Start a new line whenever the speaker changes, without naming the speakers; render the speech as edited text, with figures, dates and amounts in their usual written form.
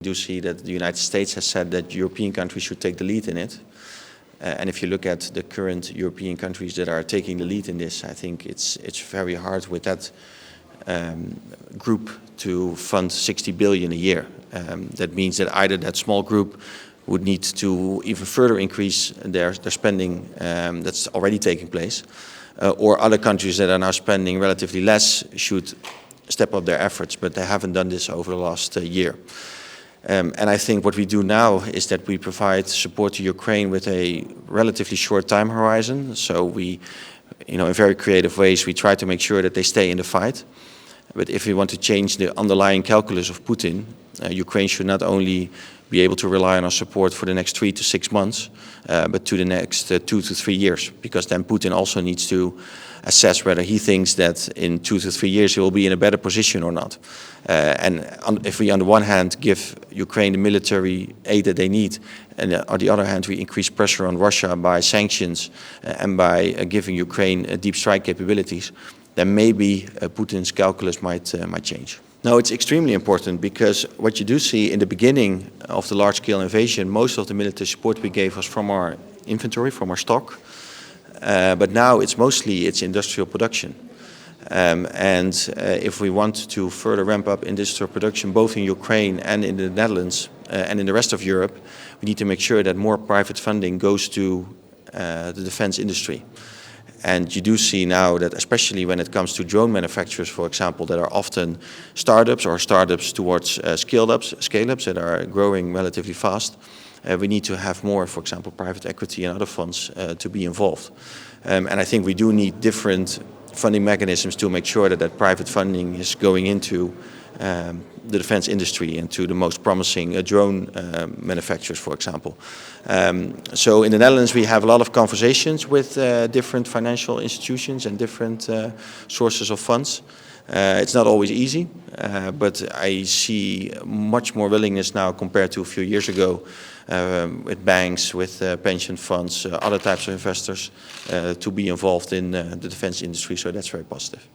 We do see that the United States has said that European countries should take the lead in it. And if you look at the current European countries that are taking the lead in this, I think it's very hard with that group to fund 60 billion a year. That means that either that small group would need to even further increase their spending that's already taking place, or other countries that are now spending relatively less should step up their efforts, but they haven't done this over the last year. And I think what we do now is that we provide support to Ukraine with a relatively short time horizon. So we, in very creative ways, we try to make sure that they stay in the fight. But if we want to change the underlying calculus of Putin, Ukraine should not only be able to rely on our support for the next 3 to 6 months, but to the next 2 to 3 years, because then Putin also needs to assess whether he thinks that in 2 to 3 years he will be in a better position or not. And if we on the one hand give Ukraine the military aid that they need, and on the other hand we increase pressure on Russia by sanctions and by giving Ukraine deep strike capabilities, then maybe Putin's calculus might change. No, it's extremely important, because what you do see in the beginning of the large-scale invasion, most of the military support we gave was from our inventory, from our stock. But now it's mostly industrial production. If we want to further ramp up industrial production both in Ukraine and in the Netherlands and in the rest of Europe, we need to make sure that more private funding goes to the defense industry. And you do see now that, especially when it comes to drone manufacturers, for example, that are often startups or startups towards scale-ups that are growing relatively fast, we need to have more, for example, private equity and other funds to be involved. And I think we do need different funding mechanisms to make sure that private funding is going into the defense industry and to the most promising drone manufacturers, for example. So in the Netherlands we have a lot of conversations with different financial institutions and different sources of funds. It's not always easy, but I see much more willingness now compared to a few years ago with banks, with pension funds, other types of investors to be involved in the defense industry, so that's very positive.